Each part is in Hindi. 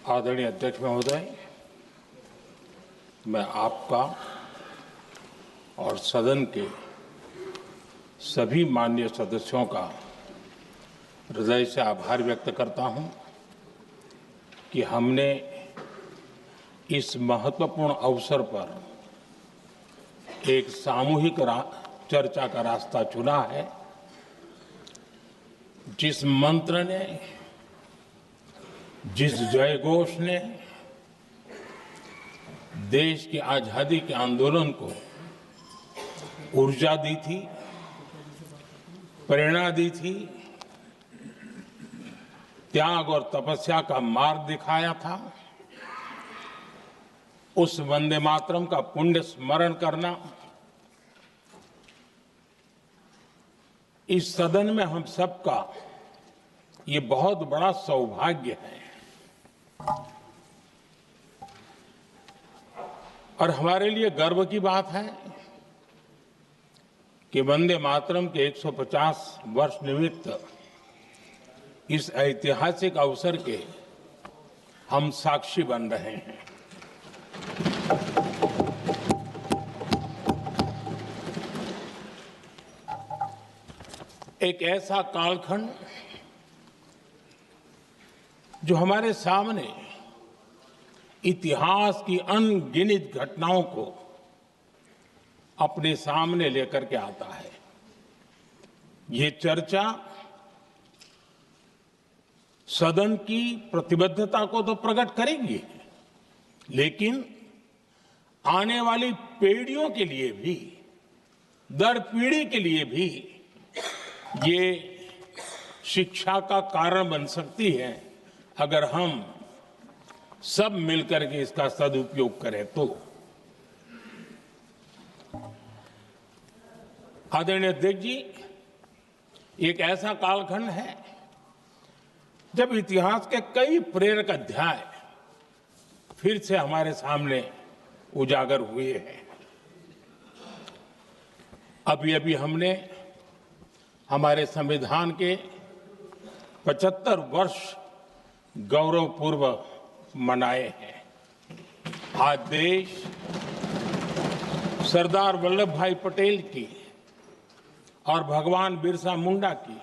आदरणीय अध्यक्ष महोदय, मैं आपका और सदन के सभी माननीय सदस्यों का हृदय से आभार व्यक्त करता हूं कि हमने इस महत्वपूर्ण अवसर पर एक सामूहिक चर्चा का रास्ता चुना है, जिस मंत्र ने, जिस जयघोष ने देश की आजादी के आंदोलन को ऊर्जा दी थी, प्रेरणा दी थी, त्याग और तपस्या का मार्ग दिखाया था, उस वंदे मातरम का पुण्य स्मरण करना इस सदन में हम सबका ये बहुत बड़ा सौभाग्य है। और हमारे लिए गर्व की बात है कि वंदे मातरम के 150 वर्ष निमित्त इस ऐतिहासिक अवसर के हम साक्षी बन रहे हैं। एक ऐसा कालखंड जो हमारे सामने इतिहास की अनगिनत घटनाओं को अपने सामने लेकर के आता है। ये चर्चा सदन की प्रतिबद्धता को तो प्रकट करेगी, लेकिन आने वाली पीढ़ियों के लिए भी, दर पीढ़ी के लिए भी ये शिक्षा का कारण बन सकती है, अगर हम सब मिलकर के इसका सदुपयोग करें तो। आदरणीय अध्यक्ष जी, एक ऐसा कालखंड है जब इतिहास के कई प्रेरक अध्याय फिर से हमारे सामने उजागर हुए हैं। अभी अभी हमने हमारे संविधान के 75 वर्ष गौरवपूर्व मनाए हैं। आज देश सरदार वल्लभ भाई पटेल की और भगवान बिरसा मुंडा की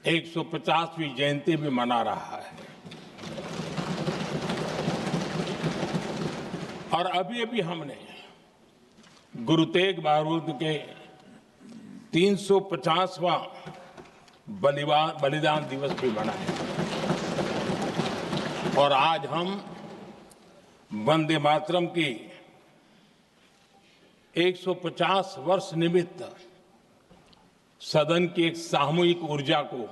150वीं जयंती भी मना रहा है। और अभी अभी हमने गुरु तेग बहादुर के 350वां बलिदान दिवस भी मनाया। और आज हम वंदे मातरम की 150 वर्ष निमित्त सदन की एक सामूहिक ऊर्जा को,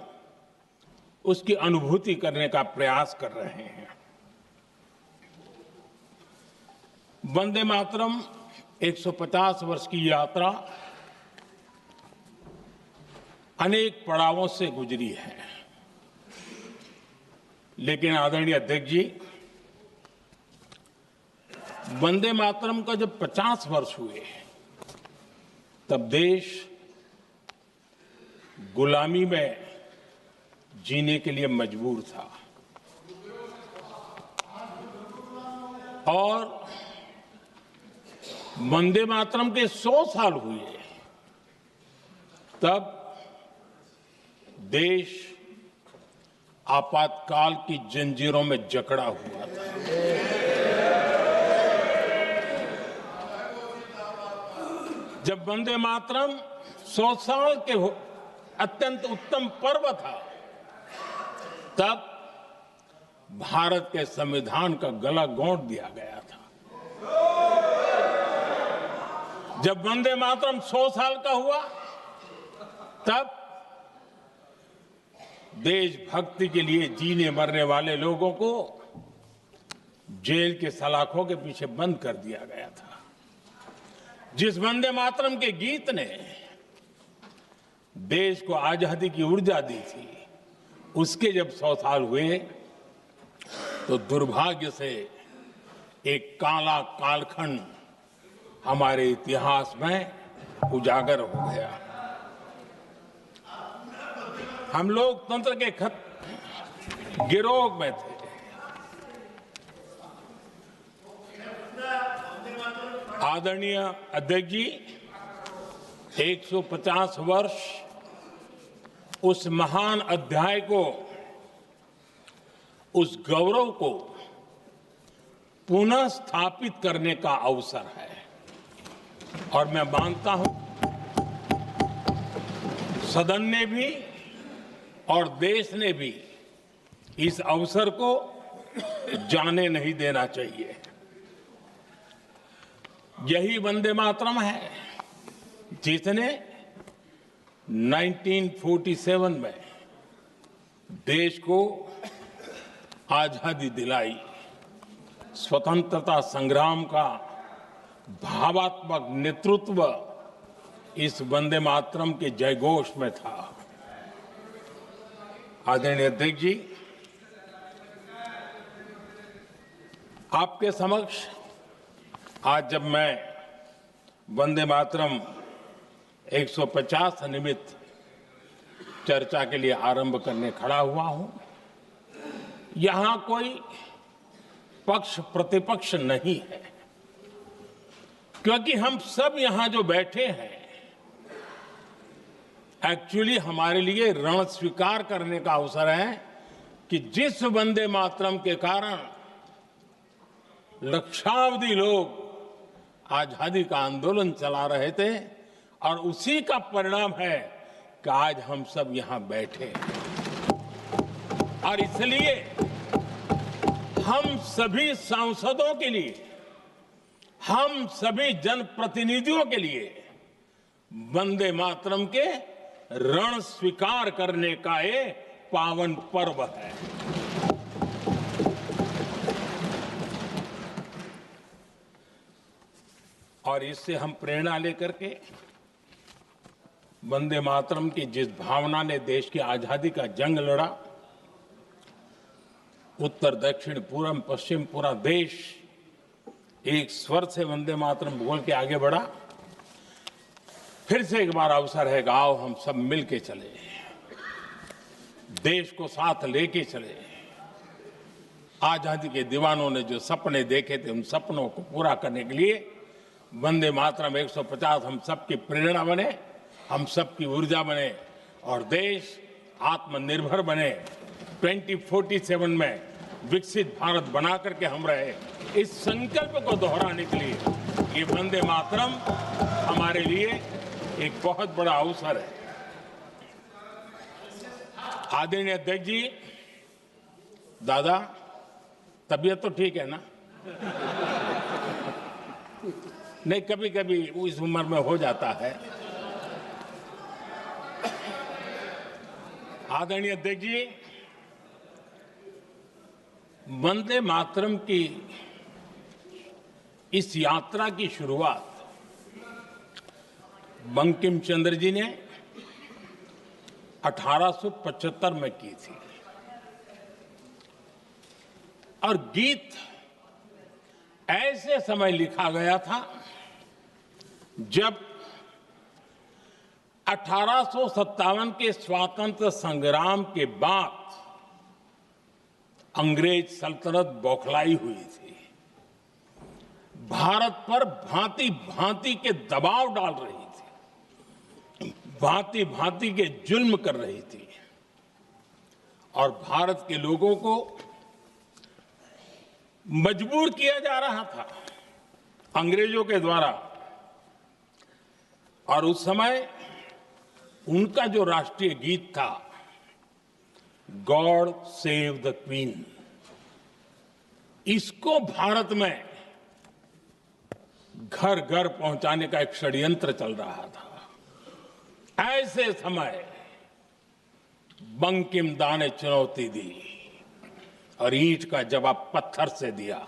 उसकी अनुभूति करने का प्रयास कर रहे हैं। वंदे मातरम 150 वर्ष की यात्रा अनेक पड़ावों से गुजरी है, लेकिन आदरणीय अध्यक्ष जी, वंदे मातरम का जब 50 वर्ष हुए तब देश गुलामी में जीने के लिए मजबूर था। और वंदे मातरम के 100 साल हुए तब देश आपातकाल की जंजीरों में जकड़ा हुआ था। जब वंदे मातरम 100 साल के अत्यंत उत्तम पर्व था, तब भारत के संविधान का गला घोंट दिया गया था। जब वंदे मातरम 100 साल का हुआ, तब देशभक्ति के लिए जीने मरने वाले लोगों को जेल के सलाखों के पीछे बंद कर दिया गया था। जिस वंदे मातरम के गीत ने देश को आजादी की ऊर्जा दी थी, उसके जब 100 साल हुए तो दुर्भाग्य से एक काला कालखंड हमारे इतिहास में उजागर हो गया। हम लोकतंत्र के गिरोह में थे, आदरणीय अध्यक्ष जी, 150 वर्ष उस महान अध्याय को, उस गौरव को पुनः स्थापित करने का अवसर है और मैं मानता हूं सदन ने भी और देश ने भी इस अवसर को जाने नहीं देना चाहिए। यही वंदे मातरम है जिसने 1947 में देश को आजादी दिलाई। स्वतंत्रता संग्राम का भावात्मक नेतृत्व इस वंदे मातरम के जयघोष में था। आदरणीय अध्यक्ष जी, आपके समक्ष आज जब मैं वंदे मातरम 150 निमित्त चर्चा के लिए आरंभ करने खड़ा हुआ हूं, यहां कोई पक्ष प्रतिपक्ष नहीं है, क्योंकि हम सब यहां जो बैठे हैं एक्चुअली हमारे लिए रण स्वीकार करने का अवसर है कि जिस वंदे मातरम के कारण लक्षावधि लोग आजादी का आंदोलन चला रहे थे और उसी का परिणाम है कि आज हम सब यहां बैठे हैं। और इसलिए हम सभी सांसदों के लिए, हम सभी जनप्रतिनिधियों के लिए वंदे मातरम के रण स्वीकार करने का ये पावन पर्व है। और इससे हम प्रेरणा लेकर के वंदे मातरम की जिस भावना ने देश की आजादी का जंग लड़ा, उत्तर दक्षिण पूर्व पश्चिम पूरा देश एक स्वर से वंदे मातरम बोल के आगे बढ़ा। फिर से एक बार अवसर है, आओ हम सब मिल के चले, देश को साथ लेके चले। आजादी के दीवानों ने जो सपने देखे थे उन सपनों को पूरा करने के लिए वंदे मातरम 150 हम सबकी प्रेरणा बने, हम सबकी ऊर्जा बने और देश आत्मनिर्भर बने। 2047 में विकसित भारत बना करके हम रहे, इस संकल्प को दोहराने के लिए ये वंदे मातरम हमारे लिए एक बहुत बड़ा अवसर है। आदरणीय अध्यक्ष जी, दादा तबीयत तो ठीक है ना? नहीं, कभी कभी इस उम्र में हो जाता है। आदरणीय अध्यक्ष जी, वंदे मातरम की इस यात्रा की शुरुआत बंकिम चंद्र जी ने 1875 में की थी और गीत ऐसे समय लिखा गया था जब 1857 के स्वातंत्र संग्राम के बाद अंग्रेज सल्तनत बौखलाई हुई थी, भारत पर भांति भांति के दबाव डाल रही थी, भांति भांति के जुल्म कर रही थी और भारत के लोगों को मजबूर किया जा रहा था अंग्रेजों के द्वारा। और उस समय उनका जो राष्ट्रीय गीत था, गॉड सेव द क्वीन, इसको भारत में घर घर पहुंचाने का एक षड्यंत्र चल रहा था। ऐसे समय बंकिम दा ने चुनौती दी और ईंट का जवाब पत्थर से दिया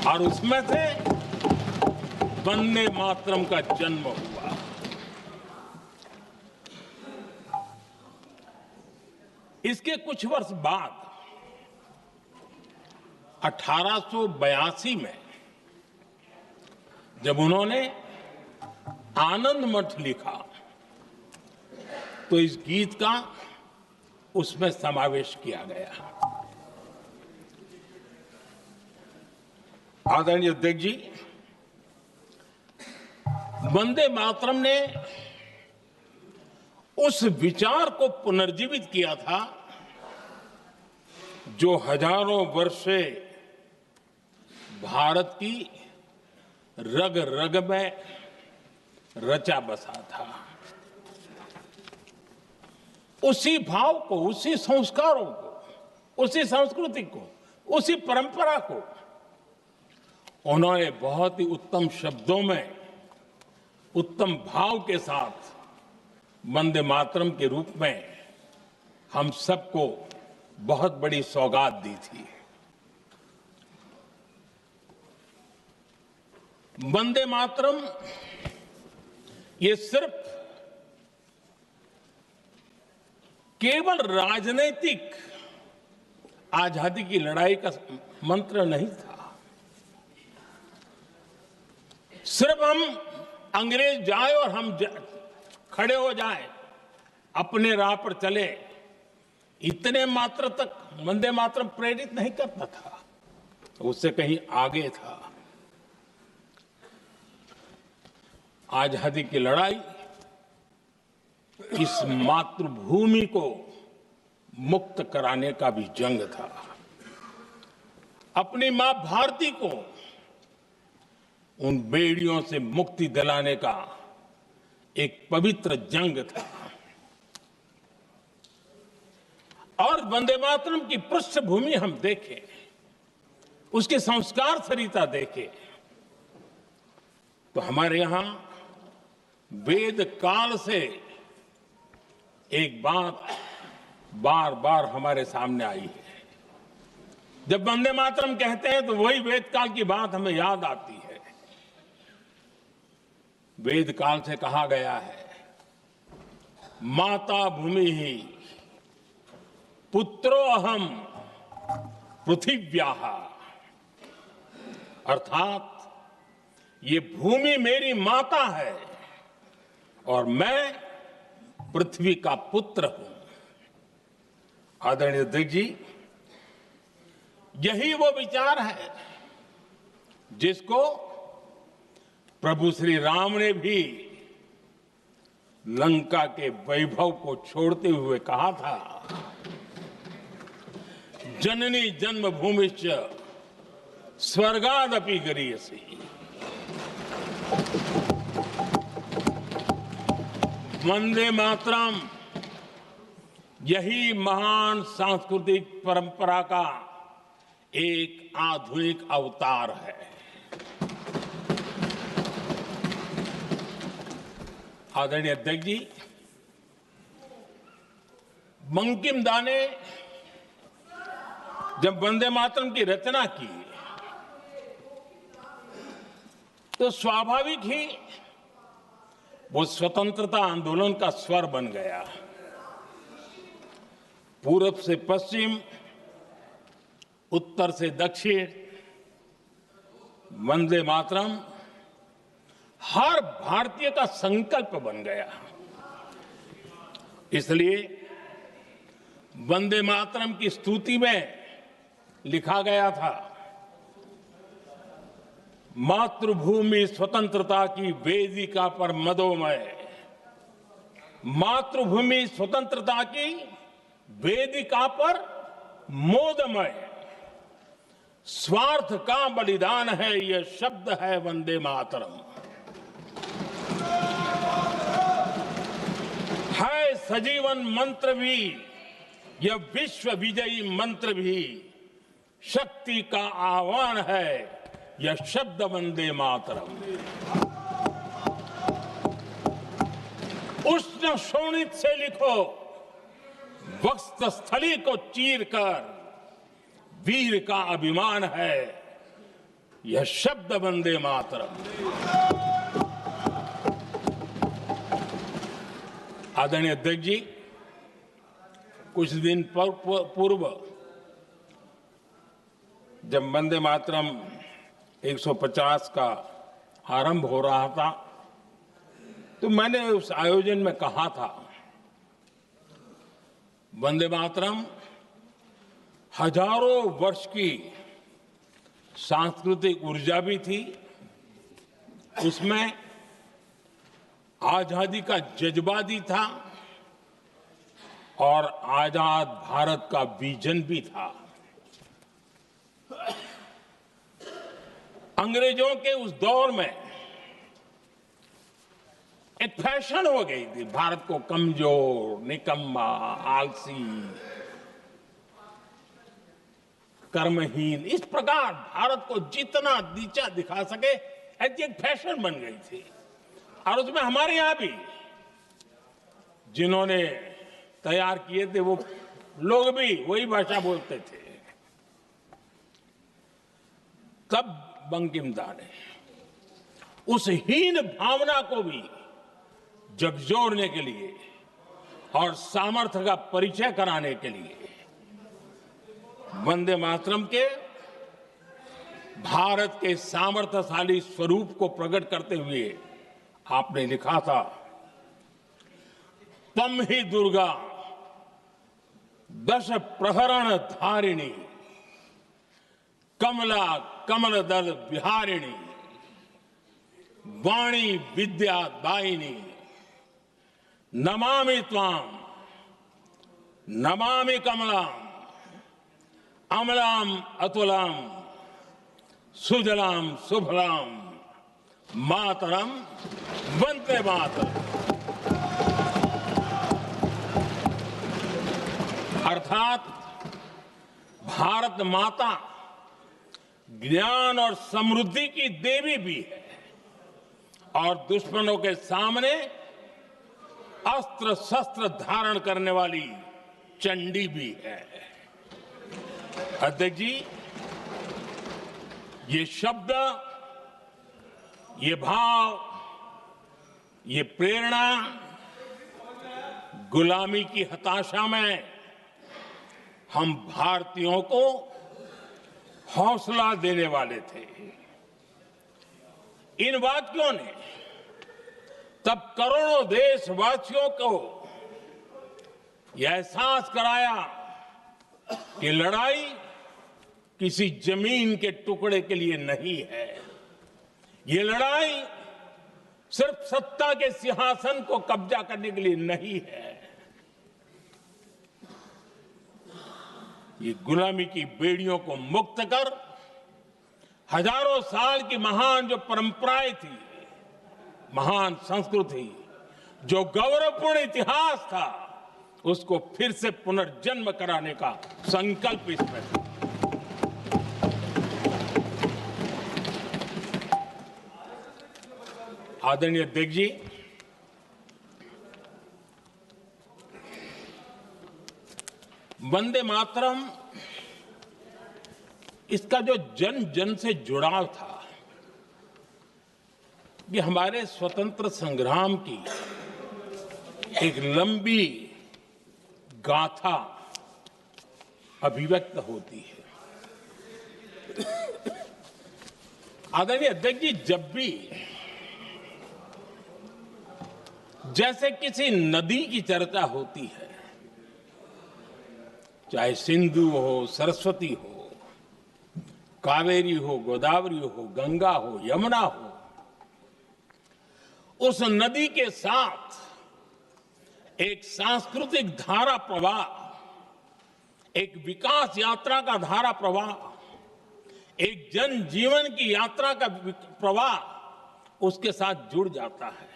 और उसमें से वंदे मातरम का जन्म हुआ। इसके कुछ वर्ष बाद 1882 में जब उन्होंने आनंद मठ लिखा तो इस गीत का उसमें समावेश किया गया। आदरणीय अध्यक्ष जी, वंदे मातरम ने उस विचार को पुनर्जीवित किया था जो हजारों वर्ष से भारत की रग रग में रचा बसा था। उसी भाव को, उसी संस्कारों को, उसी संस्कृति को, उसी परंपरा को उन्होंने बहुत ही उत्तम शब्दों में, उत्तम भाव के साथ वंदे मातरम के रूप में हम सबको बहुत बड़ी सौगात दी थी। वंदे मातरम ये सिर्फ केवल राजनीतिक आजादी की लड़ाई का मंत्र नहीं था। सिर्फ हम अंग्रेज जाए और हम खड़े हो जाए, अपने राह पर चले, इतने मात्र तक वंदे मातरम प्रेरित नहीं करता था, उससे कहीं आगे था। आजादी की लड़ाई इस मातृभूमि को मुक्त कराने का भी जंग था। अपनी मां भारती को उन बेड़ियों से मुक्ति दिलाने का एक पवित्र जंग था। और वंदे मातरम की पृष्ठभूमि हम देखें, उसके संस्कार सरिता देखें, तो हमारे यहां वेद काल से एक बात बार बार हमारे सामने आई है। जब वंदे मातरम कहते हैं तो वही वेद काल की बात हमें याद आती है। वेद काल से कहा गया है, माता भूमि ही पुत्रो अहम पृथिव्याः, अर्थात ये भूमि मेरी माता है और मैं पृथ्वी का पुत्र हूं। आदरणीय अध्यक्ष जी, यही वो विचार है जिसको प्रभु श्री राम ने भी लंका के वैभव को छोड़ते हुए कहा था, जननी जन्मभूमिश्च स्वर्गादपि गरीयसी। वंदे मातरम यही महान सांस्कृतिक परंपरा का एक आधुनिक अवतार है। आदरणीय अध्यक्ष जी, बंकिम दा ने जब वंदे मातरम की रचना की तो स्वाभाविक ही वो स्वतंत्रता आंदोलन का स्वर बन गया। पूरब से पश्चिम, उत्तर से दक्षिण, वंदे मातरम हर भारतीय का संकल्प बन गया। इसलिए वंदे मातरम की स्तुति में लिखा गया था, मातृभूमि स्वतंत्रता की वेदिका पर मदोमय, मातृभूमि स्वतंत्रता की वेदिका पर मोदमय, स्वार्थ का बलिदान है यह शब्द है वंदे मातरम। है सजीवन मंत्र भी यह विश्व विजयी मंत्र भी, शक्ति का आह्वान है यह शब्द वंदे मातरम। उष्ण शोणित से लिखो, वक्षस्थली को चीरकर, वीर का अभिमान है यह शब्द वंदे मातरम। आदरणीय अध्यक्ष जी, कुछ दिन पूर्व जब वंदे मातरम 150 का आरंभ हो रहा था तो मैंने उस आयोजन में कहा था, वंदे मातरम हजारों वर्ष की सांस्कृतिक ऊर्जा भी थी, उसमें आजादी का जज्बा भी था और आजाद भारत का विजन भी था। अंग्रेजों के उस दौर में एक फैशन हो गई थी भारत को कमजोर, निकम्मा, आलसी, कर्महीन, इस प्रकार भारत को जितना नीचा दिखा सके ऐसी एक फैशन बन गई थी। और उसमें हमारे यहां भी जिन्होंने तैयार किए थे वो लोग भी वही भाषा बोलते थे। तब बंकिम दा ने उस हीन भावना को भी झकझोरने के लिए और सामर्थ्य का परिचय कराने के लिए वंदे मातरम के भारत के सामर्थ्यशाली स्वरूप को प्रकट करते हुए आपने लिखा था, तम ही दुर्गा दश प्रहरण धारिणी, कमला कमल दल विहारिणी, वाणी विद्या दायिनी, नमामि त्वाम नमामि कमलाम, अमलाम अतुलाम, सुजलाम सुफलाम, मातरम वंदे मातरम। अर्थात भारत माता ज्ञान और समृद्धि की देवी भी है और दुश्मनों के सामने अस्त्र शस्त्र धारण करने वाली चंडी भी है। अध्यक्ष जी, ये शब्द, ये भाव, ये प्रेरणा गुलामी की हताशा में हम भारतीयों को हौसला देने वाले थे। इन वाक्यों ने तब करोड़ों देशवासियों को यह एहसास कराया कि लड़ाई किसी जमीन के टुकड़े के लिए नहीं है। ये लड़ाई सिर्फ सत्ता के सिंहासन को कब्जा करने के लिए नहीं है। ये गुलामी की बेड़ियों को मुक्त कर हजारों साल की महान जो परंपराएं थी, महान संस्कृति, जो गौरवपूर्ण इतिहास था, उसको फिर से पुनर्जन्म कराने का संकल्प इसमें था। आदरणीय अध्यक्ष जी, वंदे मातरम, इसका जो जन जन से जुड़ाव था, ये हमारे स्वतंत्र संग्राम की एक लंबी गाथा अभिव्यक्त होती है। आदरणीय अध्यक्ष जी, जब भी जैसे किसी नदी की चर्चा होती है, चाहे सिंधु हो, सरस्वती हो, कावेरी हो, गोदावरी हो, गंगा हो, यमुना हो, उस नदी के साथ एक सांस्कृतिक धारा प्रवाह, एक विकास यात्रा का धारा प्रवाह, एक जन जीवन की यात्रा का प्रवाह उसके साथ जुड़ जाता है।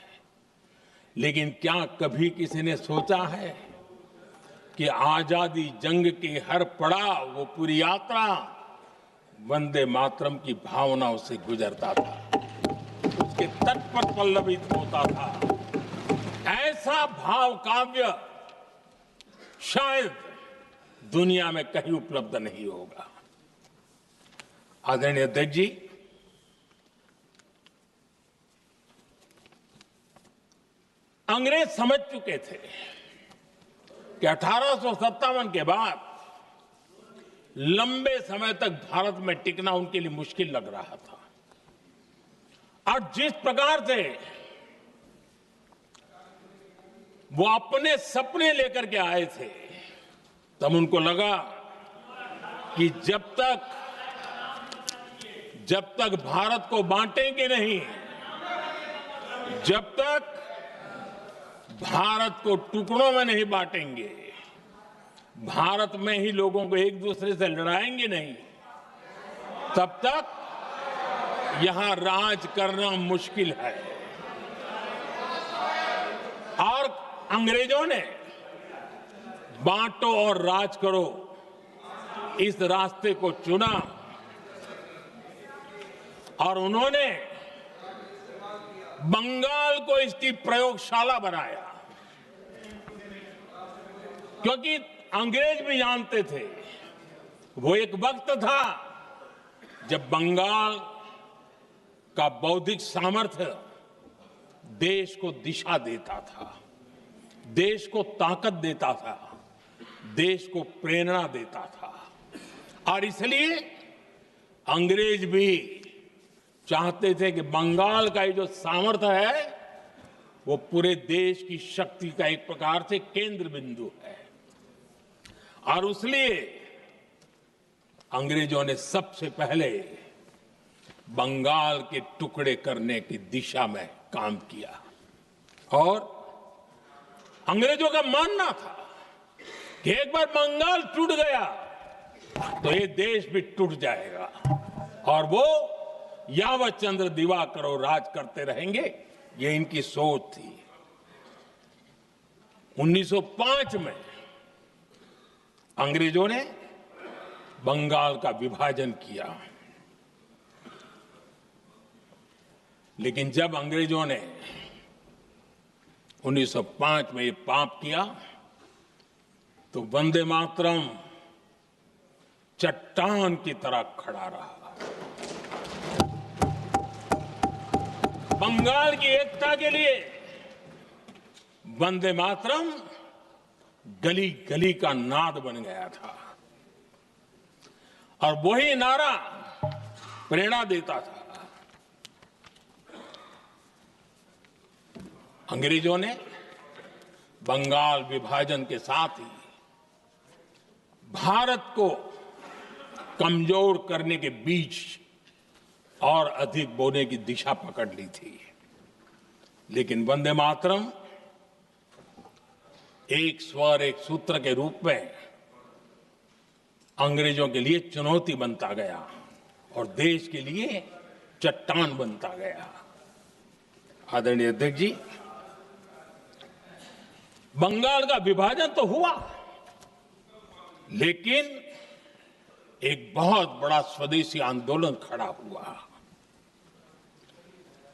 लेकिन क्या कभी किसी ने सोचा है कि आजादी जंग के हर पड़ाव, वो पूरी यात्रा वंदे मातरम की भावनाओं से गुजरता था, उसके तट पर पल्लवित होता था। ऐसा भाव काव्य शायद दुनिया में कहीं उपलब्ध नहीं होगा। आदरणीय अध्यक्ष जी, अंग्रेज समझ चुके थे कि 1857 के बाद लंबे समय तक भारत में टिकना उनके लिए मुश्किल लग रहा था। और जिस प्रकार से वो अपने सपने लेकर के आए थे, तब उनको लगा कि जब तक भारत को बांटेंगे नहीं, जब तक भारत को टुकड़ों में नहीं बांटेंगे, भारत में ही लोगों को एक दूसरे से लड़ाएंगे नहीं, तब तक यहां राज करना मुश्किल है। और अंग्रेजों ने बांटो और राज करो इस रास्ते को चुना और उन्होंने बंगाल को इसकी प्रयोगशाला बनाया, क्योंकि अंग्रेज भी जानते थे वो एक वक्त था जब बंगाल का बौद्धिक सामर्थ्य देश को दिशा देता था, देश को ताकत देता था, देश को प्रेरणा देता था। और इसलिए अंग्रेज भी चाहते थे कि बंगाल का ये जो सामर्थ्य है वो पूरे देश की शक्ति का एक प्रकार से केंद्र बिंदु है। और इसलिए अंग्रेजों ने सबसे पहले बंगाल के टुकड़े करने की दिशा में काम किया और अंग्रेजों का मानना था कि एक बार बंगाल टूट गया तो ये देश भी टूट जाएगा और वो यावत चंद्र दिवाकरो राज करते रहेंगे, ये इनकी सोच थी। 1905 में अंग्रेजों ने बंगाल का विभाजन किया, लेकिन जब अंग्रेजों ने 1905 में ये पाप किया तो वंदे मातरम चट्टान की तरह खड़ा रहा। बंगाल की एकता के लिए वंदे मातरम गली गली का नाद बन गया था और वही नारा प्रेरणा देता था। अंग्रेजों ने बंगाल विभाजन के साथ ही भारत को कमजोर करने के बीच और अधिक बोने की दिशा पकड़ ली थी, लेकिन वंदे मातरम एक स्वर एक सूत्र के रूप में अंग्रेजों के लिए चुनौती बनता गया और देश के लिए चट्टान बनता गया। आदरणीय अध्यक्ष जी, बंगाल का विभाजन तो हुआ, लेकिन एक बहुत बड़ा स्वदेशी आंदोलन खड़ा हुआ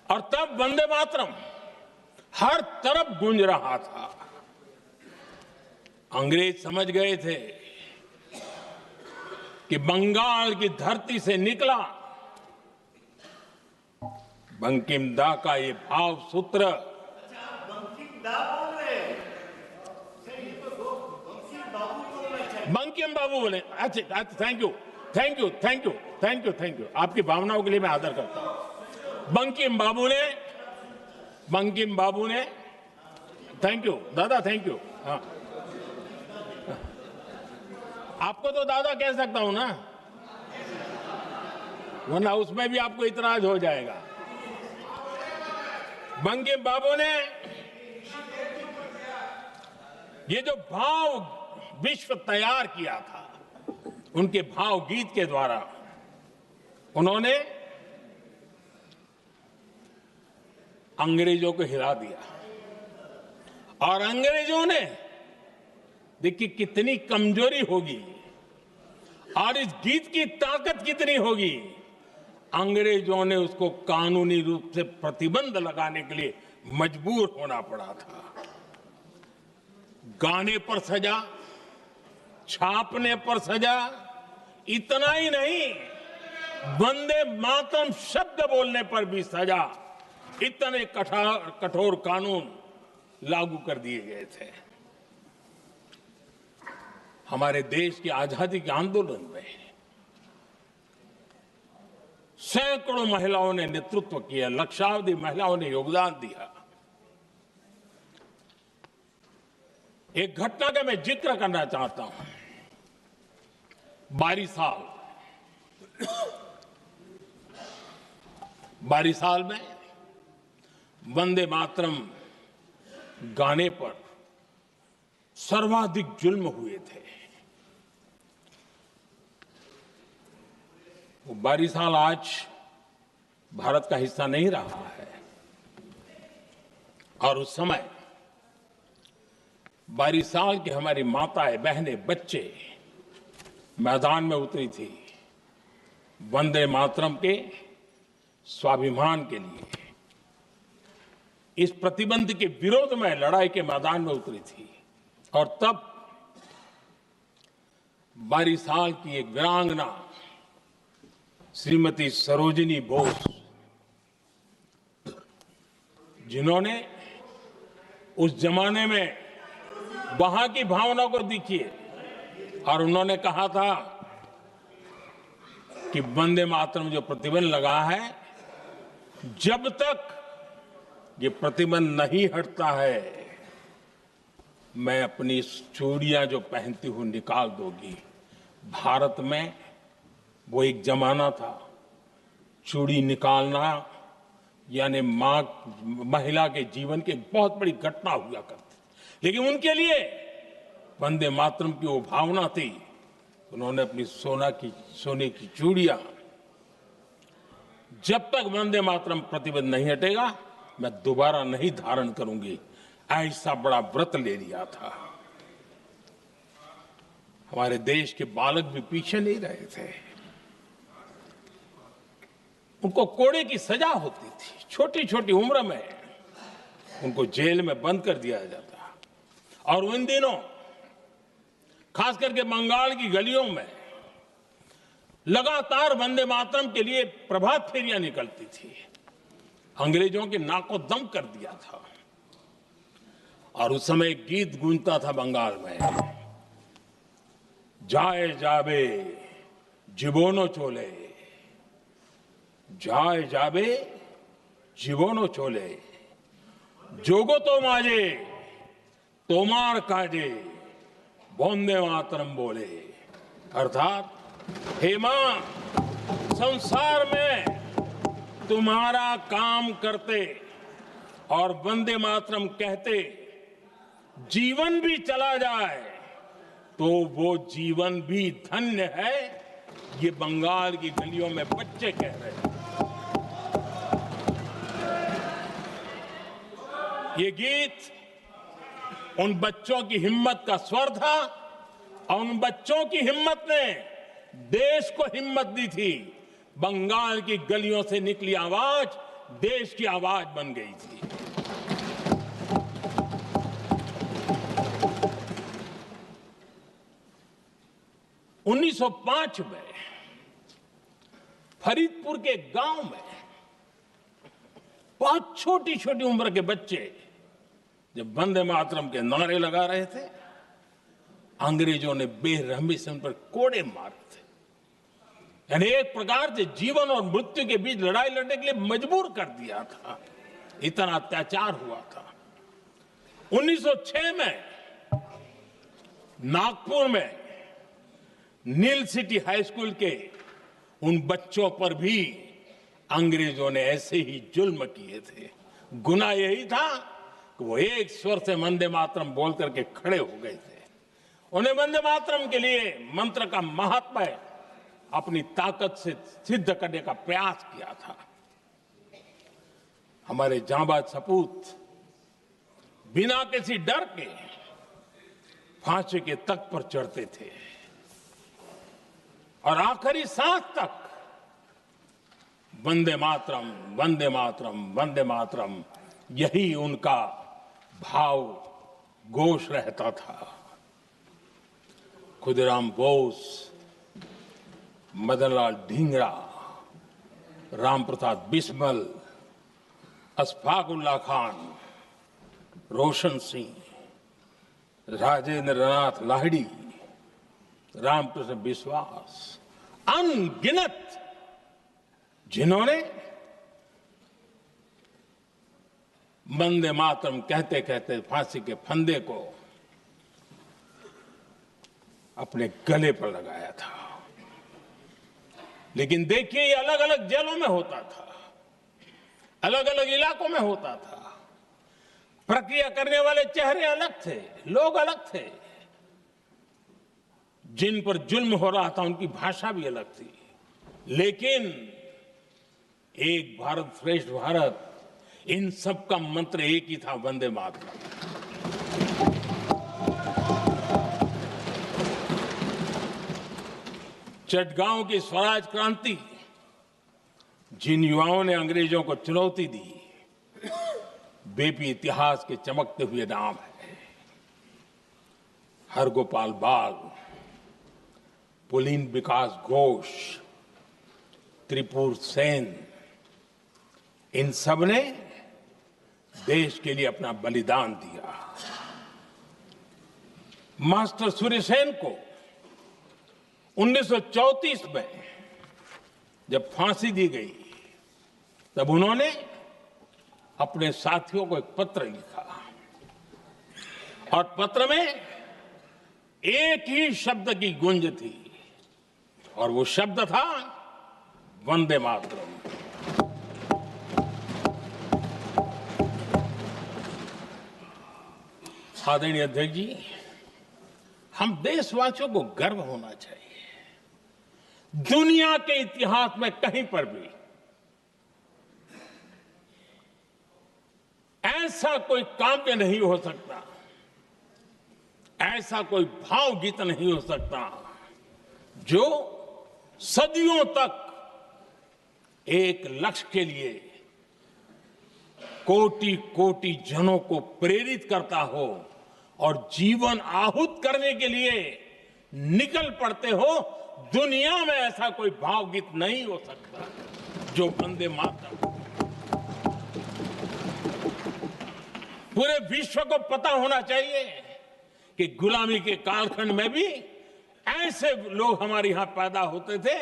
और तब वंदे मातरम हर तरफ गूंज रहा था। अंग्रेज समझ गए थे कि बंगाल की धरती से निकला बंकिम दा का ये भाव सूत्र बंकिम बाबू बोले। अच्छा, thank you thank you thank you thank you thank you, आपकी भावनाओं के लिए मैं आदर करता हूं। बंकिम बाबू ने थैंक यू दादा, थैंक यू। हाँ, आपको तो दादा कह सकता हूं ना, वरना उसमें भी आपको इतराज हो जाएगा। बंकिम बाबू ने ये जो भाव विश्व तैयार किया था, उनके भाव गीत के द्वारा उन्होंने अंग्रेजों को हिला दिया और अंग्रेजों ने देखिए कितनी कमजोरी होगी और इस गीत की ताकत कितनी होगी। अंग्रेजों ने उसको कानूनी रूप से प्रतिबंध लगाने के लिए मजबूर होना पड़ा था। गाने पर सजा, छापने पर सजा, इतना ही नहीं, वंदे मातरम शब्द बोलने पर भी सजा। इतने कठोर कानून लागू कर दिए गए थे। हमारे देश की आजादी के आंदोलन में सैकड़ों महिलाओं ने नेतृत्व किया, लक्षावधि महिलाओं ने योगदान दिया। एक घटना का मैं जिक्र करना चाहता हूं। 22 साल में वंदे मातरम गाने पर सर्वाधिक जुल्म हुए थे। वो बारिशाल आज भारत का हिस्सा नहीं रहा है और उस समय बारिशाल की हमारी माताएं, बहनें, बच्चे मैदान में उतरी थी वंदे मातरम के स्वाभिमान के लिए। इस प्रतिबंध के विरोध में लड़ाई के मैदान में उतरी थी और तब बारिशाल की एक वीरांगना श्रीमती सरोजिनी बोस, जिन्होंने उस जमाने में वहां की भावना को देखिए और उन्होंने कहा था कि वंदे मातरम जो प्रतिबंध लगा है, जब तक ये प्रतिबंध नहीं हटता है मैं अपनी चूड़ियां जो पहनती हूं निकाल दूंगी। भारत में वो एक जमाना था, चूड़ी निकालना यानी महिला के जीवन की एक बहुत बड़ी घटना हुआ करती। लेकिन उनके लिए वंदे मातरम की वो भावना थी, उन्होंने अपनी सोने की चूड़ियां, जब तक वंदे मातरम प्रतिबंध नहीं हटेगा मैं दोबारा नहीं धारण करूंगी, ऐसा बड़ा व्रत ले लिया था। हमारे देश के बालक भी पीछे नहीं रहे थे। उनको कोड़े की सजा होती थी, छोटी छोटी उम्र में उनको जेल में बंद कर दिया जाता। और उन दिनों खास करके बंगाल की गलियों में लगातार वंदे मातरम के लिए प्रभात फेरियां निकलती थी। अंग्रेजों के नाक को दम कर दिया था। और उस समय गीत गूंजता था बंगाल में, जाए जाबे जीवोनो चोले, जाए जाबे जीवोनो चोले, जोगो तो माजे तोमार काजे वंदे मातरम बोले। अर्थात हे मां, संसार में तुम्हारा काम करते और वंदे मातरम कहते जीवन भी चला जाए तो वो जीवन भी धन्य है। ये बंगाल की गलियों में बच्चे कह रहे हैं। ये गीत उन बच्चों की हिम्मत का स्वर था और उन बच्चों की हिम्मत ने देश को हिम्मत दी थी। बंगाल की गलियों से निकली आवाज देश की आवाज बन गई थी। उन्नीस 1905 में फरीदपुर के गांव में बहुत छोटी छोटी उम्र के बच्चे जब वंदे मातरम के नारे लगा रहे थे, अंग्रेजों ने बेरहमी से उन पर कोड़े मारे थे। यानी एक प्रकार से जीवन और मृत्यु के बीच लड़ाई लड़ने के लिए मजबूर कर दिया था। इतना अत्याचार हुआ था। 1906 में नागपुर में नील सिटी हाई स्कूल के उन बच्चों पर भी अंग्रेजों ने ऐसे ही जुल्म किए थे। गुनाह यही था कि वो एक स्वर से वंदे मातरम बोल करके खड़े हो गए थे। उन्हें वंदे मातरम के लिए मंत्र का महात्म्य अपनी ताकत से सिद्ध करने का प्रयास किया था। हमारे जांबाज सपूत बिना किसी डर के फांसी के तख्त पर चढ़ते थे और आखिरी सांस तक वंदे मातरम, वंदे मातरम, वंदे मातरम, यही उनका भाव घोष रहता था। खुदीराम बोस, मदनलाल ढींगरा, राम प्रसाद बिस्मल, अशफाक उल्लाह खान, रोशन सिंह, राजेंद्र नाथ लाहिड़ी, रामकृष्ण विश्वास, अनगिनत जिन्होंने वंदे मातरम कहते कहते फांसी के फंदे को अपने गले पर लगाया था। लेकिन देखिए, ये अलग अलग जेलों में होता था, अलग अलग इलाकों में होता था। प्रक्रिया करने वाले चेहरे अलग थे, लोग अलग थे, जिन पर जुल्म हो रहा था उनकी भाषा भी अलग थी, लेकिन एक भारत श्रेष्ठ भारत, इन सब का मंत्र एक ही था, वंदे मातरम। चटगांव की स्वराज क्रांति, जिन युवाओं ने अंग्रेजों को चुनौती दी, वे भी इतिहास के चमकते हुए नाम है। हरगोपाल बाग, पुलिन विकास घोष, त्रिपुर सेन, इन सब ने देश के लिए अपना बलिदान दिया। मास्टर सूर्यसेन को 1934 में जब फांसी दी गई, तब उन्होंने अपने साथियों को एक पत्र लिखा और पत्र में एक ही शब्द की गूंज थी और वो शब्द था वंदे मातरम। आदरणीय अध्यक्ष जी, हम देशवासियों को गर्व होना चाहिए। दुनिया के इतिहास में कहीं पर भी ऐसा कोई काव्य नहीं हो सकता, ऐसा कोई भावगीत नहीं हो सकता जो सदियों तक एक लक्ष्य के लिए कोटि कोटि जनों को प्रेरित करता हो और जीवन आहूत करने के लिए निकल पड़ते हो। दुनिया में ऐसा कोई भावगीत नहीं हो सकता जो वंदे मातरम। पूरे विश्व को पता होना चाहिए कि गुलामी के कालखंड में भी ऐसे लोग हमारे यहां पैदा होते थे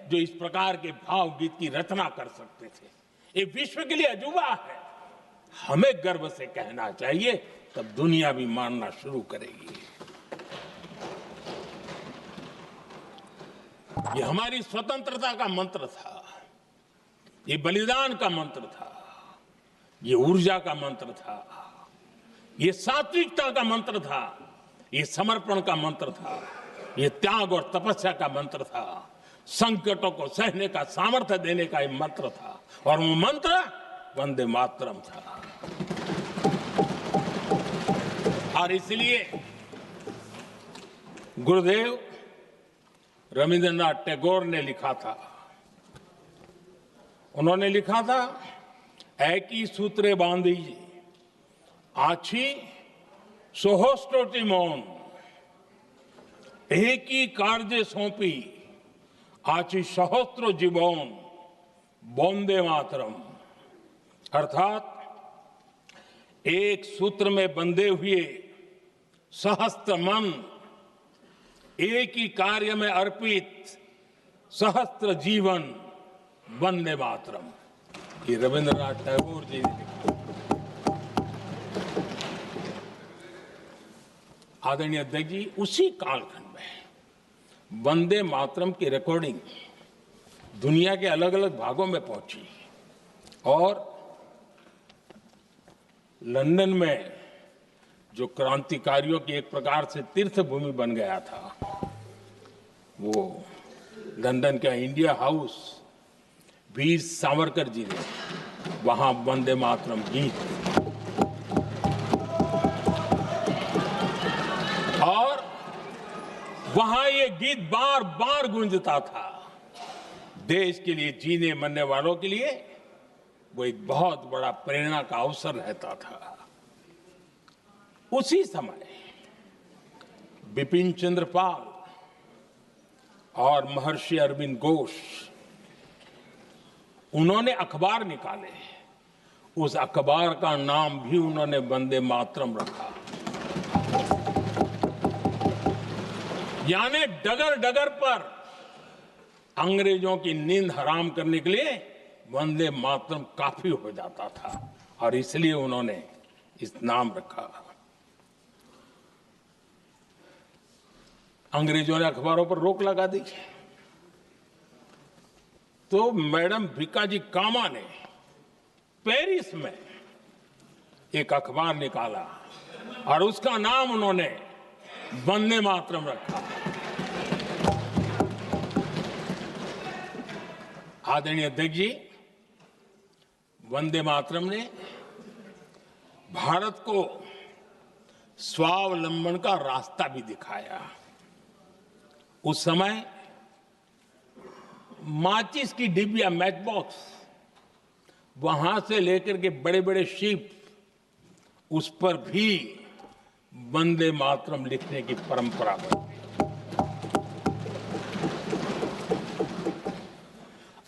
जो इस प्रकार के भावगीत की रचना कर सकते थे। ये विश्व के लिए अजूबा है, हमें गर्व से कहना चाहिए, तब दुनिया भी मानना शुरू करेगी। ये हमारी स्वतंत्रता का मंत्र था, ये बलिदान का मंत्र था, ये ऊर्जा का मंत्र था, ये सात्विकता का मंत्र था, ये समर्पण का मंत्र था, ये त्याग और तपस्या का मंत्र था, संकटों को सहने का सामर्थ्य देने का ये मंत्र था, और वो मंत्र वंदे मातरम था। और इसलिए गुरुदेव रविंद्रनाथ टैगोर ने लिखा था, उन्होंने लिखा था, एकी सूत्रे बांधी आछी सोहोस्टोटी मौन, एक ही कार्य सौंपी आची सहस्त्र जीवन वंदे मातरम। अर्थात एक सूत्र में बंधे हुए सहस्त्र मन, एक ही कार्य में अर्पित सहस्त्र जीवन वंदे मातरम। ये रविंद्रनाथ टैगोर जी ने लिखा। आदरणीय अध्यक्ष जी, उसी कालखंड में वंदे मातरम की रिकॉर्डिंग दुनिया के अलग अलग भागों में पहुंची और लंदन में जो क्रांतिकारियों की एक प्रकार से तीर्थ भूमि बन गया था, वो लंदन का इंडिया हाउस, वीर सावरकर जी ने वहां वंदे मातरम गीत, और वहां ये गीत बार बार गूंजता था। देश के लिए जीने मरने वालों के लिए वो एक बहुत बड़ा प्रेरणा का अवसर रहता था। उसी समय बिपिन चंद्र पाल और महर्षि अरविंद घोष, उन्होंने अखबार निकाले, उस अखबार का नाम भी उन्होंने वंदे मातरम रखा। यानी डगर डगर पर अंग्रेजों की नींद हराम करने के लिए वंदे मातरम काफी हो जाता था, और इसलिए उन्होंने इस नाम रखा। अंग्रेजों ने अखबारों पर रोक लगा दी, तो मैडम भिकाजी कामा ने पेरिस में एक अखबार निकाला और उसका नाम उन्होंने वंदे मातरम रखा। आदरणीय अध्यक्ष जी, वंदे मातरम ने भारत को स्वावलंबन का रास्ता भी दिखाया। उस समय माचिस की डिब्बिया, मैच बॉक्स, वहां से लेकर के बड़े बड़े शिप, उस पर भी वंदे मातरम लिखने की परंपरा बनी।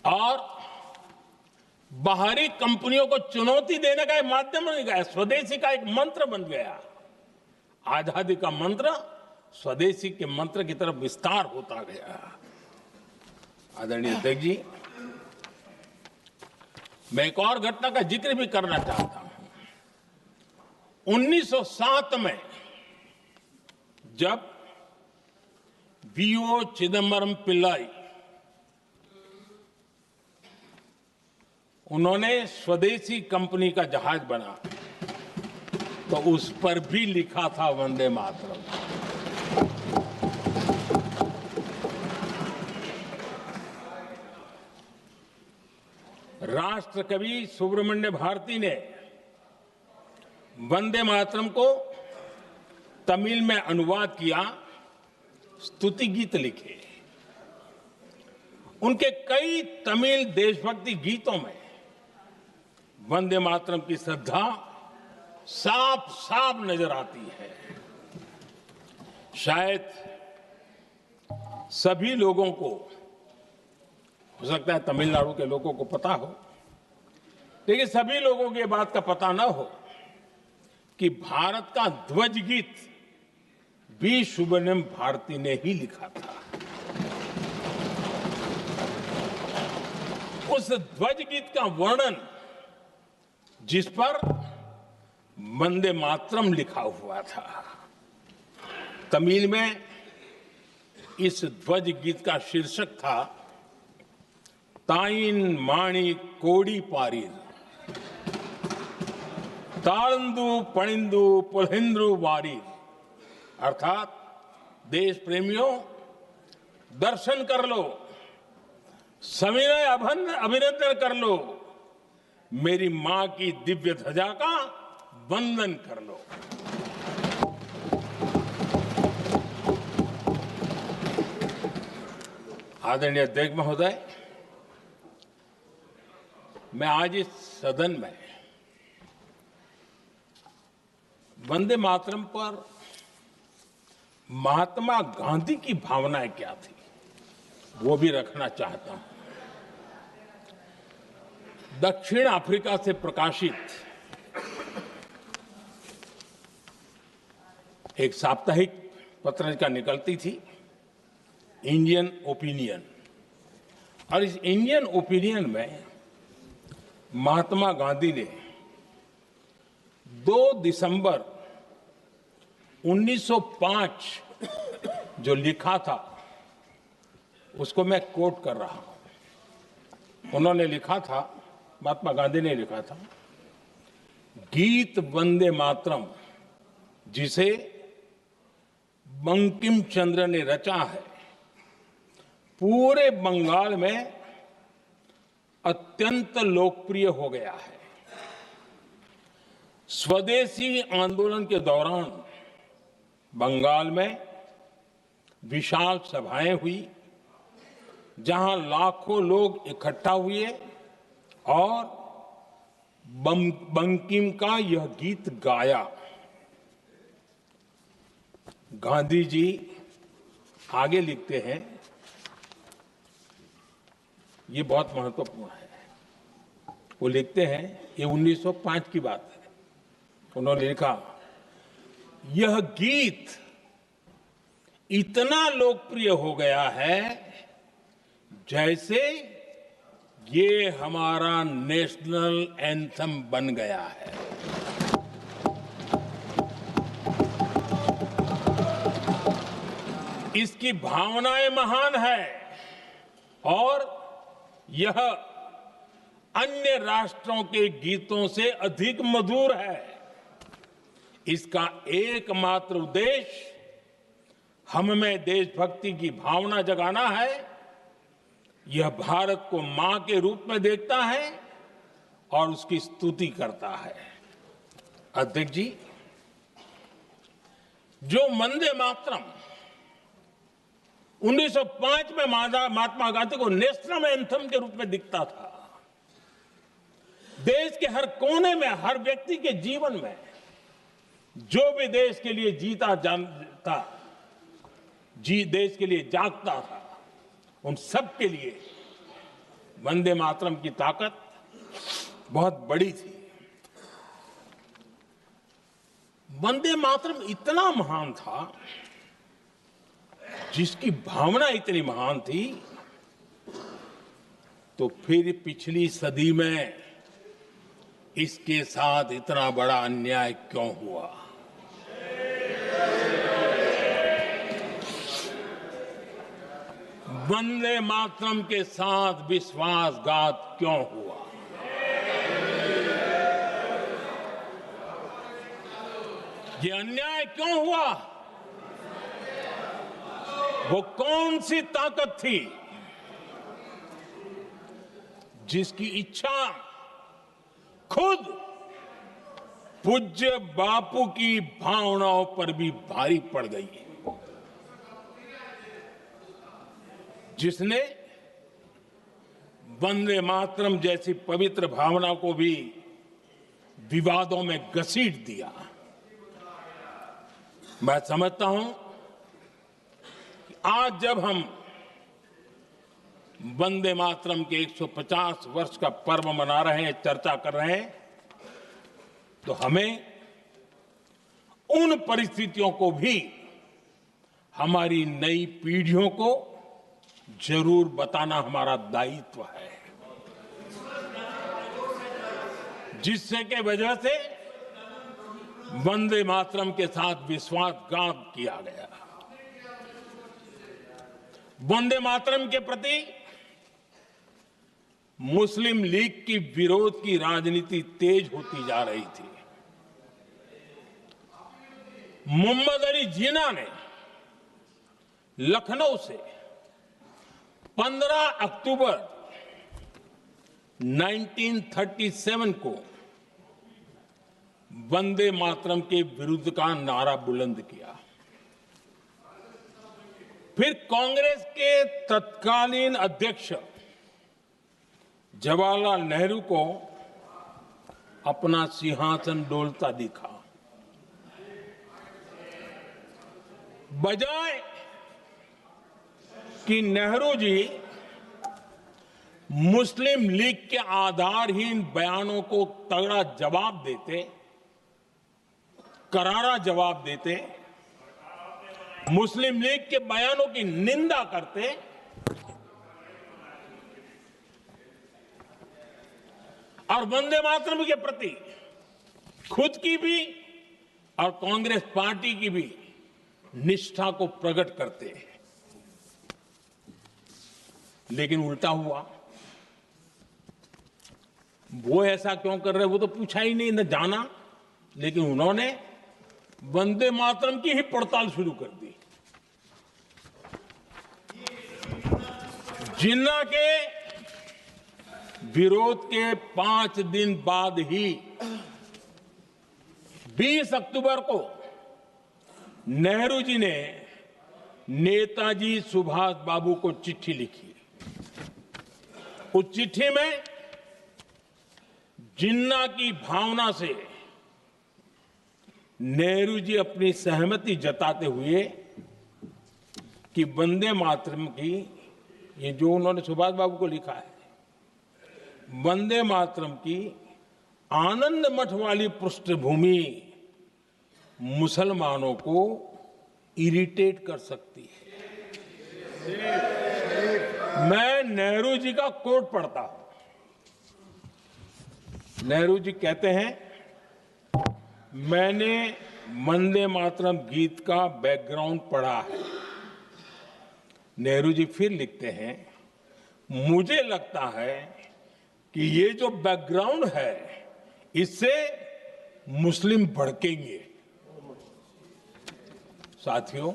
और बाहरी कंपनियों को चुनौती देने का एक माध्यम बन गया, स्वदेशी का एक मंत्र बन गया। आजादी का मंत्र स्वदेशी के मंत्र की तरफ विस्तार होता गया। आदरणीय अध्यक्ष जी, मैं एक और घटना का जिक्र भी करना चाहता हूं। 1907 में जब वीओ चिदम्बरम पिल्लाई उन्होंने स्वदेशी कंपनी का जहाज बना, तो उस पर भी लिखा था वंदे मातरम। राष्ट्र कवि सुब्रमण्य भारती ने वंदे मातरम को तमिल में अनुवाद किया, स्तुति गीत लिखे। उनके कई तमिल देशभक्ति गीतों में वंदे मातरम की श्रद्धा साफ साफ नजर आती है। शायद सभी लोगों को, हो सकता है तमिलनाडु के लोगों को पता हो, लेकिन सभी लोगों को यह बात का पता न हो कि भारत का ध्वज गीत वी सुब्रमण्यम भारती ने ही लिखा था। उस ध्वज गीत का वर्णन, जिस पर वंदे मातरम लिखा हुआ था, तमिल में इस ध्वज गीत का शीर्षक था ताइन माणी कोड़ी पारीर, तालंदु पणिंदु पुलहिंद्रु वारीर। अर्थात देश प्रेमियों, दर्शन कर लो, सविनय अभिनंदन कर लो, मेरी मां की दिव्य ध्वजा का वंदन कर लो। आदरणीय अध्यक्ष महोदय, मैं आज इस सदन में वंदे मातरम पर महात्मा गांधी की भावनाएं क्या थी, वो भी रखना चाहता हूं। दक्षिण अफ्रीका से प्रकाशित एक साप्ताहिक पत्रिका निकलती थी, इंडियन ओपिनियन, और इस इंडियन ओपिनियन में महात्मा गांधी ने 2 दिसंबर 1905 जो लिखा था, उसको मैं कोट कर रहा हूं। उन्होंने लिखा था, महात्मा गांधी ने लिखा था, गीत वंदे मातरम जिसे बंकिम चंद्र ने रचा है, पूरे बंगाल में अत्यंत लोकप्रिय हो गया है। स्वदेशी आंदोलन के दौरान बंगाल में विशाल सभाएं हुई, जहां लाखों लोग इकट्ठा हुए और बंकिम का यह गीत गाया। गांधी जी आगे लिखते हैं, ये बहुत महत्वपूर्ण है। वो लिखते हैं, ये 1905 की बात है। उन्होंने लिखा, यह गीत इतना लोकप्रिय हो गया है जैसे ये हमारा नेशनल एंथम बन गया है। इसकी भावनाएं महान है और यह अन्य राष्ट्रों के गीतों से अधिक मधुर है। इसका एकमात्र उद्देश्य हम में देशभक्ति की भावना जगाना है। यह भारत को मां के रूप में देखता है और उसकी स्तुति करता है। अध्यक्ष जी, जो वंदे मातरम 1905 में महात्मा गांधी को नेशनल एंथम के रूप में दिखता था, देश के हर कोने में, हर व्यक्ति के जीवन में जो भी देश के लिए जीता जानता, देश के लिए जागता था, उन सब के लिए वंदे मातरम की ताकत बहुत बड़ी थी। वंदे मातरम इतना महान था, जिसकी भावना इतनी महान थी, तो फिर पिछली सदी में इसके साथ इतना बड़ा अन्याय क्यों हुआ? वंदे मातरम के साथ विश्वासघात क्यों हुआ? ये अन्याय क्यों हुआ? वो कौन सी ताकत थी जिसकी इच्छा खुद पूज्य बापू की भावनाओं पर भी भारी पड़ गई, जिसने वंदे मातरम जैसी पवित्र भावना को भी विवादों में घसीट दिया? मैं समझता हूं कि आज जब हम वंदे मातरम के 150 वर्ष का पर्व मना रहे हैं, चर्चा कर रहे हैं, तो हमें उन परिस्थितियों को भी हमारी नई पीढ़ियों को जरूर बताना हमारा दायित्व है, जिससे के वजह से वंदे मातरम के साथ विश्वासघात किया गया। वंदे मातरम के प्रति मुस्लिम लीग की विरोध की राजनीति तेज होती जा रही थी। मोहम्मद अली जिन्ना ने लखनऊ से 15 अक्टूबर 1937 को वंदे मातरम के विरुद्ध का नारा बुलंद किया। फिर कांग्रेस के तत्कालीन अध्यक्ष जवाहरलाल नेहरू को अपना सिंहासन डोलता दिखा। बजाय कि नेहरू जी मुस्लिम लीग के आधारहीन बयानों को तगड़ा जवाब देते, करारा जवाब देते, मुस्लिम लीग के बयानों की निंदा करते, और वंदे मातरम के प्रति खुद की भी और कांग्रेस पार्टी की भी निष्ठा को प्रकट करते हैं, लेकिन उल्टा हुआ। वो ऐसा क्यों कर रहे, वो तो पूछा ही नहीं, न जाना, लेकिन उन्होंने वंदे मातरम की ही पड़ताल शुरू कर दी। जिन्ना के विरोध के 5 दिन बाद ही 20 अक्टूबर को नेहरू जी ने नेताजी सुभाष बाबू को चिट्ठी लिखी। उस चिट्ठी में जिन्ना की भावना से नेहरू जी अपनी सहमति जताते हुए कि वंदे मातरम की, ये जो उन्होंने सुभाष बाबू को लिखा है, वंदे मातरम की आनंद मठ वाली पृष्ठभूमि मुसलमानों को इरिटेट कर सकती है। मैं नेहरू जी का कोट पढ़ता हूं। नेहरू जी कहते हैं, मैंने वंदे मातरम गीत का बैकग्राउंड पढ़ा है। नेहरू जी फिर लिखते हैं, मुझे लगता है कि ये जो बैकग्राउंड है, इससे मुस्लिम भड़केंगे। साथियों,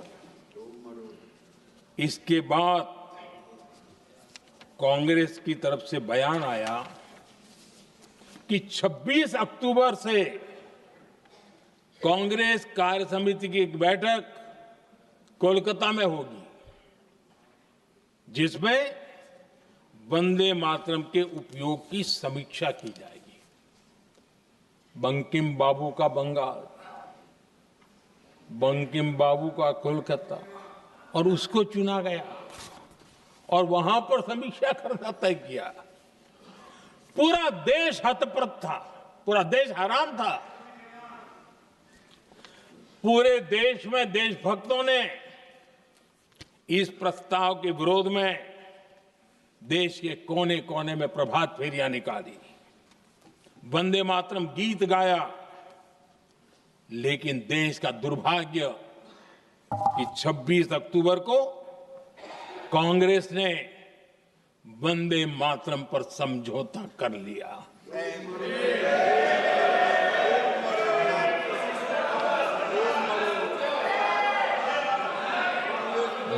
इसके बाद कांग्रेस की तरफ से बयान आया कि 26 अक्टूबर से कांग्रेस कार्य समिति की एक बैठक कोलकाता में होगी, जिसमें वंदे मातरम के उपयोग की समीक्षा की जाएगी। बंकिम बाबू का बंगाल, बंकिम बाबू का कोलकाता, और उसको चुना गया और वहां पर समीक्षा करना तय किया। पूरा देश हतप्रभ था, पूरा देश हैरान था। पूरे देश में देशभक्तों ने इस प्रस्ताव के विरोध में देश के कोने कोने में प्रभात फेरियां निकाली, वंदे मातरम गीत गाया। लेकिन देश का दुर्भाग्य कि 26 अक्टूबर को कांग्रेस ने वंदे मातरम पर समझौता कर लिया।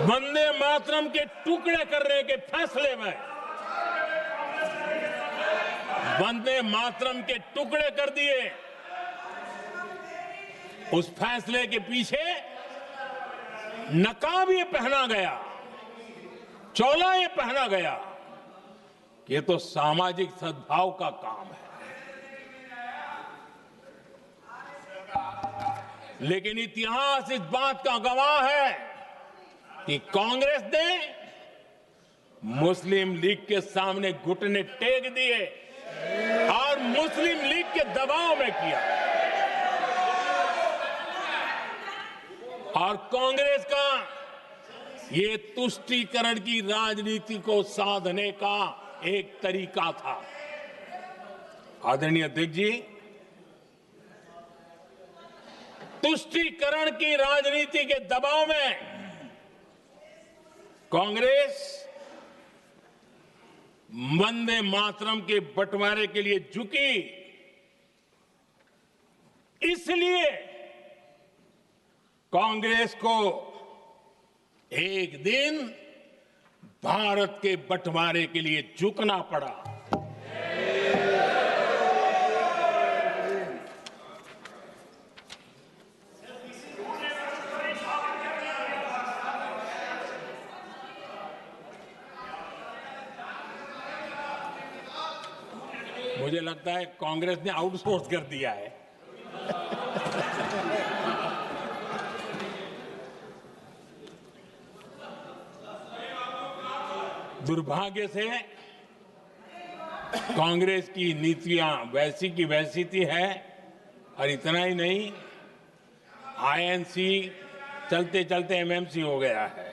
वंदे मातरम के टुकड़े करने के फैसले में, वंदे मातरम के टुकड़े कर दिए। उस फैसले के पीछे नकाब ये पहना गया, चोला ये पहना गया कि ये तो सामाजिक सद्भाव का काम है। लेकिन इतिहास इस बात का गवाह है कि कांग्रेस ने मुस्लिम लीग के सामने घुटने टेक दिए और मुस्लिम लीग के दबाव में किया। और कांग्रेस का ये तुष्टीकरण की राजनीति को साधने का एक तरीका था। आदरणीय अध्यक्ष जी, तुष्टीकरण की राजनीति के दबाव में कांग्रेस वंदे मातरम के बंटवारे के लिए झुकी। इसलिए कांग्रेस को एक दिन भारत के बंटवारे के लिए झुकना पड़ा। मुझे लगता है कांग्रेस ने आउटसोर्स कर दिया है। दुर्भाग्य से कांग्रेस की नीतियां वैसी की वैसी थी है, और इतना ही नहीं, आईएनसी चलते चलते एमएमसी हो गया है।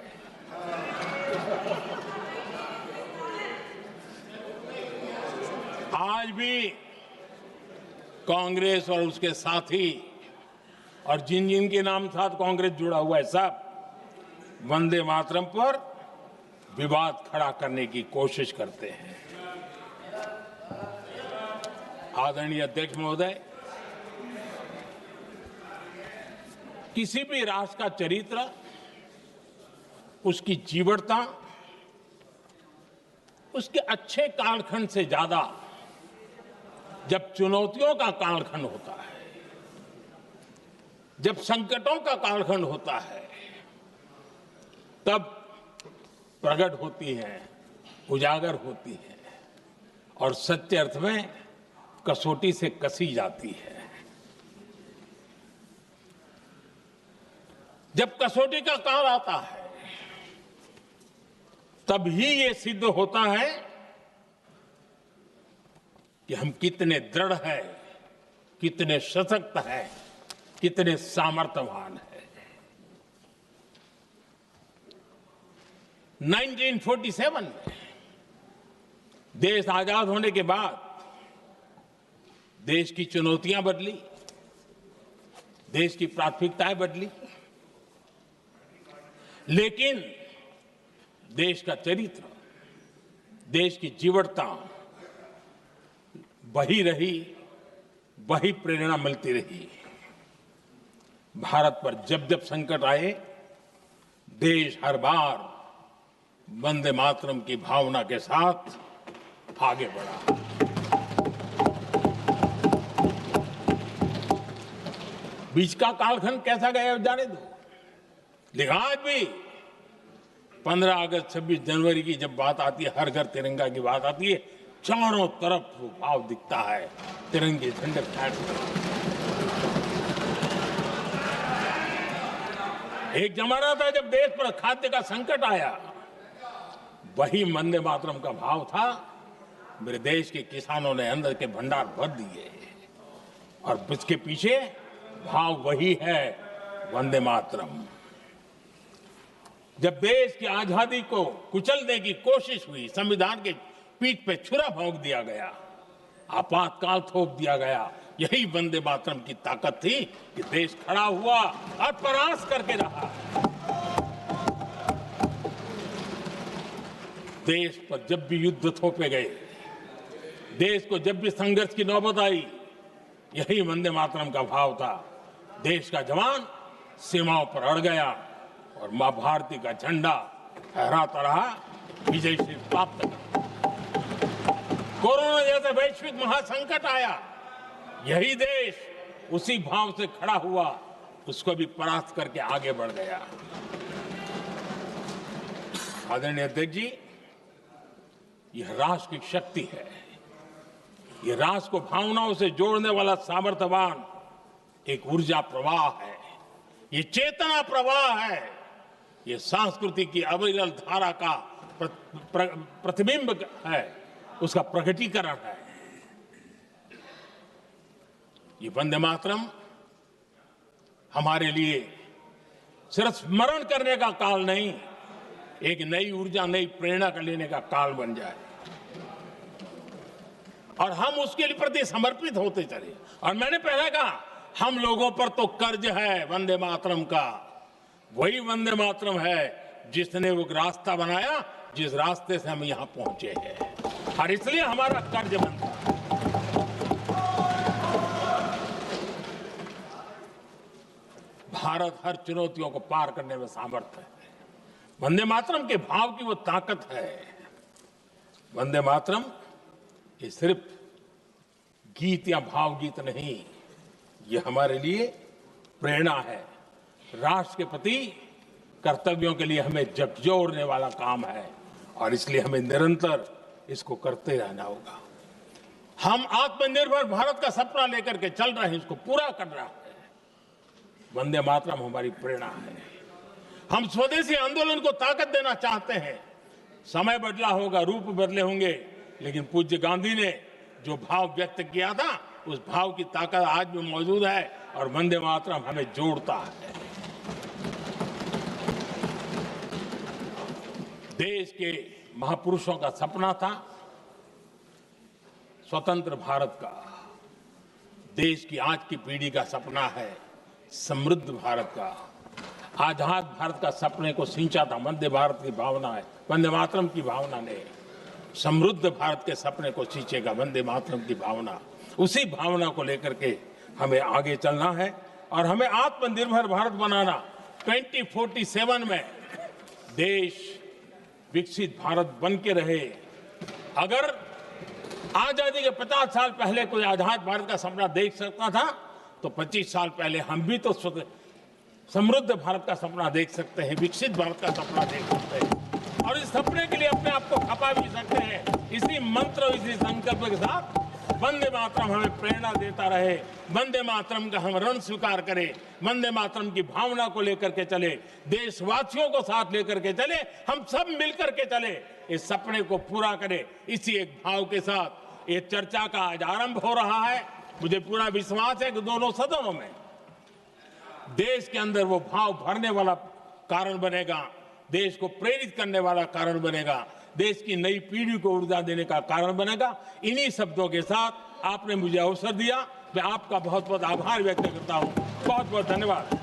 आज भी कांग्रेस और उसके साथी और जिन जिन के नाम साथ कांग्रेस जुड़ा हुआ है, सब वंदे मातरम पर विवाद खड़ा करने की कोशिश करते हैं। आदरणीय अध्यक्ष महोदय, किसी भी राष्ट्र का चरित्र, उसकी जीवटता, उसके अच्छे कालखंड से ज्यादा जब चुनौतियों का कालखंड होता है, जब संकटों का कालखंड होता है, तब प्रकट होती है, उजागर होती है और सच्चे अर्थ में कसौटी से कसी जाती है। जब कसौटी का काल आता है, तब ही ये सिद्ध होता है कि हम कितने दृढ़ हैं, कितने सशक्त हैं, कितने सामर्थ्यवान हैं। 1947 में देश आजाद होने के बाद देश की चुनौतियां बदली, देश की प्राथमिकताएं बदली, लेकिन देश का चरित्र, देश की जीवटता वही रही, वही प्रेरणा मिलती रही। भारत पर जब जब संकट आए, देश हर बार वंदे मातरम की भावना के साथ आगे बढ़ा। बीच का कालखंड कैसा गया जाने दो, लेकिन आज भी 15 अगस्त 26 जनवरी की जब बात आती है, हर घर तिरंगा की बात आती है, चारों तरफ वो भाव दिखता है, तिरंगे झंडे फहराते। एक जमाना था जब देश पर खाद्य का संकट आया, वही वंदे मातरम का भाव था। मेरे देश के किसानों ने अंदर के भंडार भर दिए और इसके पीछे भाव वही है, वंदे मातरम। जब देश की आजादी को कुचलने की कोशिश हुई, संविधान के पीठ पे छुरा भोंक दिया गया, आपातकाल थोप दिया गया, यही वंदे मातरम की ताकत थी कि देश खड़ा हुआ और प्रयास करके रहा। देश पर जब भी युद्ध थोपे गए, देश को जब भी संघर्ष की नौबत आई, यही वंदे मातरम का भाव था। देश का जवान सीमाओं पर अड़ गया और मां भारती का झंडा फहराता रहा, विजय श्री प्राप्त कर। कोरोना जैसे वैश्विक महासंकट आया, यही देश उसी भाव से खड़ा हुआ, उसको भी परास्त करके आगे बढ़ गया। आदरणीय अध्यक्ष जी, यह राष्ट्र की शक्ति है, यह राष्ट्र को भावनाओं से जोड़ने वाला सामर्थ्यवान एक ऊर्जा प्रवाह है, ये चेतना प्रवाह है, ये संस्कृति की अविरल धारा का प्रतिबिंब है, उसका प्रकटीकरण है। ये वंदे मातरम हमारे लिए सिर्फ स्मरण करने का काल नहीं, एक नई ऊर्जा, नई प्रेरणा का लेने का काल बन जाए और हम उसके लिए प्रति समर्पित होते चले। और मैंने पहले कहा, हम लोगों पर तो कर्ज है वंदे मातरम का। वही वंदे मातरम है जिसने वो रास्ता बनाया, जिस रास्ते से हम यहां पहुंचे हैं, और इसलिए हमारा कर्ज बनता है। भारत हर चुनौतियों को पार करने में सामर्थ है। वंदे मातरम के भाव की वो ताकत है। वंदे मातरम ये सिर्फ गीत या भावगीत नहीं, ये हमारे लिए प्रेरणा है। राष्ट्र के प्रति कर्तव्यों के लिए हमें झकझोरने वाला काम है और इसलिए हमें निरंतर इसको करते रहना होगा। हम आत्मनिर्भर भारत का सपना लेकर के चल रहे हैं, इसको पूरा कर रहा है। वंदे मातरम हमारी प्रेरणा है। हम स्वदेशी आंदोलन को ताकत देना चाहते हैं। समय बदला होगा, रूप बदले होंगे, लेकिन पूज्य गांधी ने जो भाव व्यक्त किया था, उस भाव की ताकत आज भी मौजूद है और वंदे मातरम हमें जोड़ता है। देश के महापुरुषों का सपना था स्वतंत्र भारत का। देश की आज की पीढ़ी का सपना है समृद्ध भारत का। आजाद भारत का सपने को सिंचा था वंदे भारत की भावना है, वंदे मातरम की भावना ने। समृद्ध भारत के सपने को सींचेगा वंदे मातरम की भावना। उसी भावना को लेकर के हमें आगे चलना है और हमें आत्मनिर्भर भारत बनाना। 2047 में देश विकसित भारत बन के रहे। अगर आजादी के 50 साल पहले कोई आजाद भारत का सपना देख सकता था, तो 25 साल पहले हम भी तो समृद्ध भारत का सपना देख सकते हैं, विकसित भारत का सपना देख सकते हैं और इस सपने के लिए अपने आप को खपा भी सकते हैं। इसी मंत्र, इसी संकल्प के साथ वंदे मातरम हमें प्रेरणा देता रहे। वंदे मातरम का हम रण स्वीकार करें, वंदे मातरम की भावना को लेकर के चले, देशवासियों को साथ लेकर के चले, हम सब मिलकर के चले, इस सपने को पूरा करें। इसी एक भाव के साथ ये चर्चा का आज आरंभ हो रहा है। मुझे पूरा विश्वास है कि दोनों सदनों में देश के अंदर वो भाव भरने वाला कारण बनेगा, देश को प्रेरित करने वाला कारण बनेगा, देश की नई पीढ़ी को ऊर्जा देने का कारण बनेगा। इन्हीं शब्दों के साथ आपने मुझे अवसर दिया, मैं आपका बहुत बहुत आभार व्यक्त करता हूं। बहुत बहुत धन्यवाद।